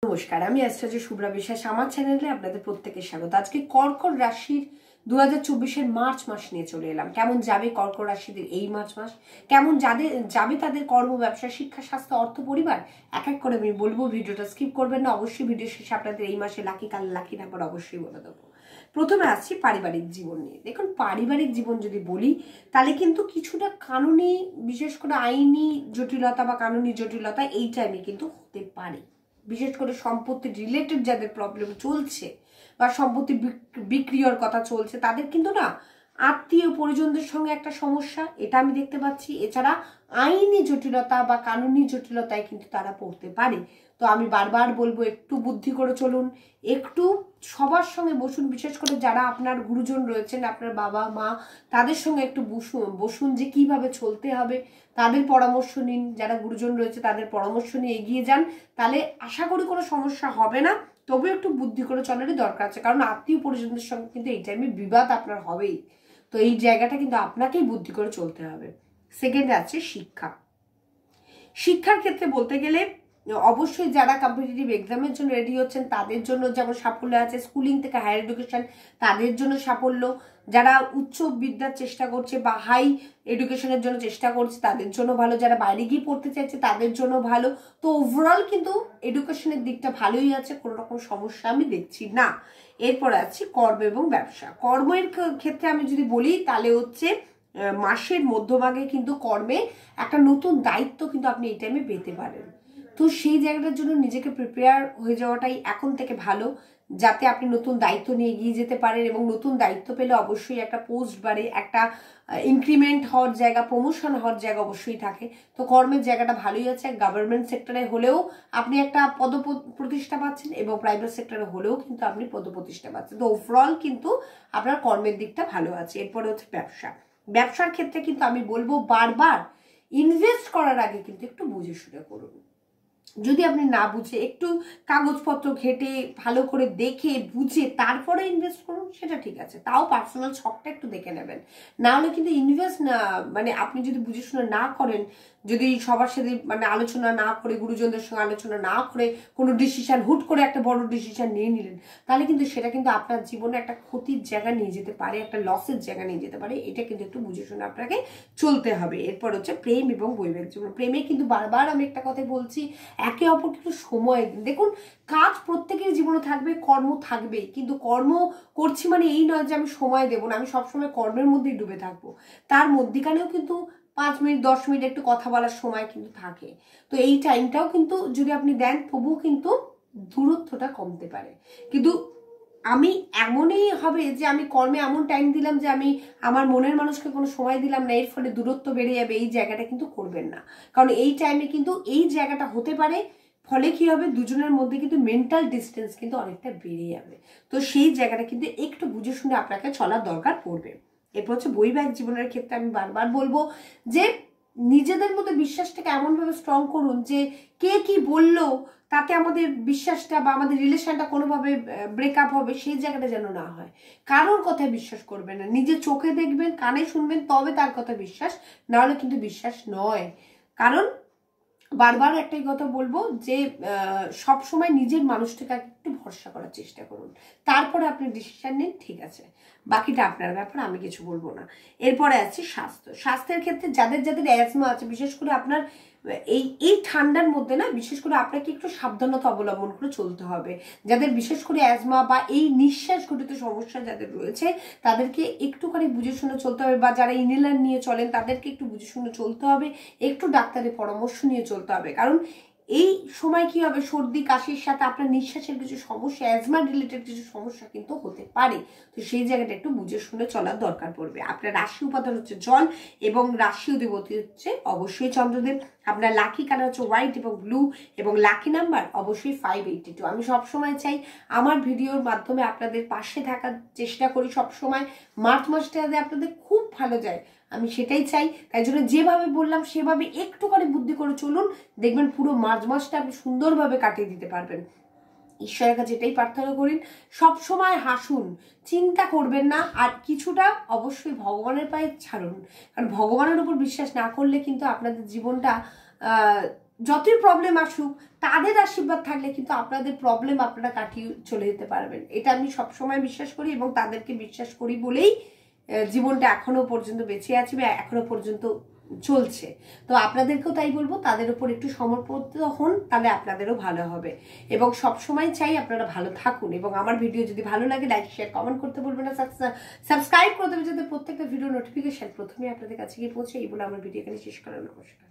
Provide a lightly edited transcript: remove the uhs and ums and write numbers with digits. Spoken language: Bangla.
নমস্কার, আমি অ্যাস্ট্রোলজার শুভ্রা বিশ্বাস। আমার চ্যানেলে আপনাদের প্রত্যেকের স্বাগত। আজকে কর্কট রাশির 2024-এর মার্চ মাস নিয়ে চলে এলাম। কেমন যাবে কর্কট রাশিদের এই মার্চ মাস, কেমন যাবে তাদের কর্ম, ব্যবসা, শিক্ষা, স্বাস্থ্য, অর্থ, পরিবার, এক এক করে আমি বলবো। ভিডিওটা স্কিপ করবেন না। অবশ্যই ভিডিও শেষে আপনাদের এই মাসে লাকি কাল লাকি নাম্বার অবশ্যই বলে দেবো। প্রথমে আসছি পারিবারিক জীবন নিয়ে। দেখুন, পারিবারিক জীবন যদি বলি তাহলে কিন্তু কিছুটা কানুনি, বিশেষ করে আইনি জটিলতা বা কানুনি জটিলতা এই টাইমে কিন্তু হতে পারে। বিশেষ করে সম্পত্তি রিলেটেড যাদের প্রবলেম চলছে বা সম্পত্তি বিক্রিয়র কথা চলছে, তাদের কিন্তু না আত্মীয় পরিজনদের সঙ্গে একটা সমস্যা, এটা আমি দেখতে পাচ্ছি। এছাড়া আইনি জটিলতা বা কানুনি জটিলতায় কিন্তু তারা পড়তে পারে। তো আমি বারবার বলবো, একটু বুদ্ধি করে চলুন, একটু সবার সঙ্গে বসুন। বিশেষ করে যারা আপনার গুরুজন রয়েছেন, আপনার বাবা মা, তাদের সঙ্গে একটু বসুন যে কিভাবে চলতে হবে, তাদের পরামর্শ নিন। যারা গুরুজন রয়েছে তাদের পরামর্শ নিয়ে এগিয়ে যান, তাহলে আশা করি কোনো সমস্যা হবে না। তবে একটু বুদ্ধি করে চলারই দরকার আছে, কারণ আত্মীয় পরিজনদের সঙ্গে কিন্তু এই টাইমে বিবাদ আপনার হবেই। তো এই জায়গাটা কিন্তু আপনাকেই বুদ্ধি করে চলতে হবে। সেকেন্ডে আছে শিক্ষা। শিক্ষার ক্ষেত্রে বলতে গেলে অবশ্যই যারা কম্পিটিটিভ এক্সামের জন্য রেডি হচ্ছেন তাদের জন্য যেমন সাফল্য আছে, স্কুলিং থেকে হায়ার এডুকেশন তাদের জন্য সাফল্য, যারা উচ্চ বিদ্যার চেষ্টা করছে বা হাই এডুকেশনের জন্য চেষ্টা করছে তাদের জন্য ভালো, যারা বাইরে গিয়ে পড়তে চাইছে তাদের জন্য ভালো। তো ওভারঅল কিন্তু এডুকেশনের দিকটা ভালোই আছে, কোনো রকম সমস্যা আমি দেখছি না। এরপর আছে কর্ম এবং ব্যবসা। কর্মের ক্ষেত্রে আমি যদি বলি তাহলে হচ্ছে মাসের মধ্যভাগে কিন্তু কর্মে একটা নতুন দায়িত্ব কিন্তু আপনি এই টাইমে পেতে পারেন। তো সেই জায়গাটার জন্য নিজেকে প্রিপেয়ার হয়ে যাওয়াটাই এখন থেকে ভালো, যাতে আপনি নতুন দায়িত্ব নিয়ে এগিয়ে যেতে পারেন। এবং নতুন দায়িত্ব পেলে অবশ্যই একটা পোস্ট বাড়ে, একটা ইনক্রিমেন্ট হওয়ার জায়গা, প্রমোশন হওয়ার জায়গা অবশ্যই থাকে। তো কর্মের জায়গাটা ভালোই আছে। গভর্নমেন্ট সেক্টরে হলেও আপনি একটা প্রতিষ্ঠা পাচ্ছেন এবং প্রাইভেট সেক্টরে হলেও কিন্তু আপনি প্রতিষ্ঠা পাচ্ছেন। তো ওভারঅল কিন্তু আপনার কর্মের দিকটা ভালো আছে। এরপরে হচ্ছে ব্যবসা। ব্যবসার ক্ষেত্রে কিন্তু আমি বলবো বারবার ইনভেস্ট করার আগে কিন্তু একটু বুঝে শুনে করুন। যদি আপনি না বুঝে একটু কাগজপত্র ঘেটে ভালো করে দেখে বুঝে তারপরে ইনভেস্ট করুন, সেটা ঠিক আছে। তাও পার্সোনাল শখটা একটু দেখে নেবেন। না হলে কিন্তু ইনভেস্ট না, মানে আপনি যদি বুঝে শুনে না করেন, যদি সবার সাথে মানে আলোচনা না করে, গুরুজনদের সঙ্গে আলোচনা না করে কোনো ডিসিশন হুট করে একটা বড় ডিসিশন নিয়ে নিলেন, তাহলে কিন্তু সেটা কিন্তু আপনার জীবনে একটা ক্ষতির জায়গা নিয়ে যেতে পারে, একটা লসের জায়গা নিয়ে যেতে পারে। এটা কিন্তু একটু বুঝে শুনে আপনাকে চলতে হবে। এরপর হচ্ছে প্রেম এবং বৈবাহিক জীবন। প্রেমে কিন্তু বারবার আমি একটা কথা বলছি, একে অপরকে একটু সময় দিন। দেখুন, কাজ প্রত্যেকের জীবনে থাকবে, কর্ম থাকবেই, কিন্তু কর্ম করছি মানে এই নয় যে আমি সময় দেবো না, আমি সবসময় কর্মের মধ্যেই ডুবে থাকবো। তার মধ্যিখানেও কিন্তু 5 মিনিট 10 মিনিট একটু কথা বলার সময় কিন্তু থাকে। তো এই টাইমটাও কিন্তু যদি আপনি দেন, তবুও কিন্তু দূরত্বটা কমতে পারে। কিন্তু আমি এমনই হবে যে আমি কর্মে এমন টাইম দিলাম যে আমি আমার মনের মানুষকে কোনো সময় দিলাম না, এর ফলে দূরত্ব বেড়ে যাবে, এই জায়গাটা কিন্তু করবেন না। কারণ এই টাইমে কিন্তু এই জায়গাটা হতে পারে, ফলে কি হবে, দুজনের মধ্যে কিন্তু মেন্টাল ডিস্টেন্স কিন্তু অনেকটা বেড়ে যাবে। তো সেই জায়গাটা কিন্তু একটু বুঝে শুনে আপনাকে চলার দরকার পড়বে। এরপর হচ্ছে বৈবাহিক জীবনের ক্ষেত্রে আমি বারবার বলবো যে নিজেদের মধ্যে বিশ্বাসটাকে এমনভাবে স্ট্রং করুন যে কে কি বললো তাতে আমাদের বিশ্বাসটা বা আমাদের রিলেশনটা কোনোভাবে ব্রেকআপ হবে, সেই জায়গাটা যেন না হয়। কারোর কথায় বিশ্বাস করবেন না, নিজের চোখে দেখবেন, কানে শুনবেন, তবে তার কথা বিশ্বাস, না হলে কিন্তু বিশ্বাস নয়। কারণ বারবার একটাই কথা বলবো যে সব সময় নিজের মানুষটাকে একটু ভরসা করার চেষ্টা করুন, তারপরে আপনি ডিসিশন নিন, ঠিক আছে, বাকিটা আপনার ব্যাপার, আমি কিছু বলবো না। এরপরে আছে স্বাস্থ্য। স্বাস্থ্যের ক্ষেত্রে যাদের যাদের অ্যাজমা আছে, বিশেষ করে আপনার এই ঠান্ডার মধ্যে না, বিশেষ করে আপনাকে একটু সাবধানতা অবলম্বন করে চলতে হবে। যাদের বিশেষ করে অ্যাজমা বা এই নিঃশ্বাস ঘটিত সমস্যা যাদের রয়েছে, তাদেরকে একটুখানি বুঝে শুনে চলতে হবে। বা যারা ইনহেলার নিয়ে চলেন তাদেরকে একটু বুঝে শুনে চলতে হবে, একটু ডাক্তারের পরামর্শ নিয়ে চলতে হবে। কারণ এই সময় কি হবে, সর্দি কাশির সাথে আপনার নিঃশ্বাসের কিছু সমস্যা, অ্যাজমা রিলেটেড কিছু সমস্যা কিন্তু হতে পারে। তো সেই জায়গাটা একটু বুঝে শুনে চলার দরকার পড়বে। আপনার রাশি উপাদান হচ্ছে জল এবং রাশি অধিপতি হচ্ছে অবশ্যই চন্দ্রদেব। আপনার লাকি কালার হচ্ছে হোয়াইট এবং ব্লু এবং লাকি নাম্বার অবশ্যই 582। আমি সবসময় চাই আমার ভিডিওর মাধ্যমে আপনাদের পাশে থাকার চেষ্টা করি সবসময়। মার্চ মাসটা যাতে আপনাদের খুব ভালো যায়, আমি সেটাই চাই। তাই জন্য যেভাবে বললাম সেভাবে একটুখানি বুদ্ধি করে চলুন, দেখবেন পুরো মার্চ মাসটা আপনি সুন্দরভাবে কাটিয়ে দিতে পারবেন। ঈশ্বরের কাছে এটাই প্রার্থনা করেন, সবসময় হাসুন, চিন্তা করবেন না, আর কিছুটা অবশ্যই ভগবানের পায়ে ছাড়ুন। কারণ ভগবানের উপর বিশ্বাস না করলে কিন্তু আপনাদের জীবনটা যতই প্রবলেম আসুক তাদের আশীর্বাদ থাকলে কিন্তু আপনাদের প্রবলেম আপনারা কাটিয়ে চলে যেতে পারবেন। এটা আমি সবসময় বিশ্বাস করি এবং তাদেরকে বিশ্বাস করি বলেই জীবনটা এখনো পর্যন্ত বেঁচে আছি বা এখনো পর্যন্ত চলছে। তো আপনাদেরকেও তাই বলবো, তাদের উপর একটু সমর্পিত হন, তাহলে আপনাদেরও ভালো হবে। এবং সবসময় চাই আপনারা ভালো থাকুন। এবং আমার ভিডিও যদি ভালো লাগে লাইক শেয়ার কমেন্ট করতে বলবেন না, সাবস্ক্রাইব করতে হবে যাতে প্রত্যেকটা ভিডিও নোটিফিকেশন প্রথমে আপনাদের কাছে গিয়ে পৌঁছে। এই বলে আমার ভিডিও এখানে শেষ করা। নমস্কার।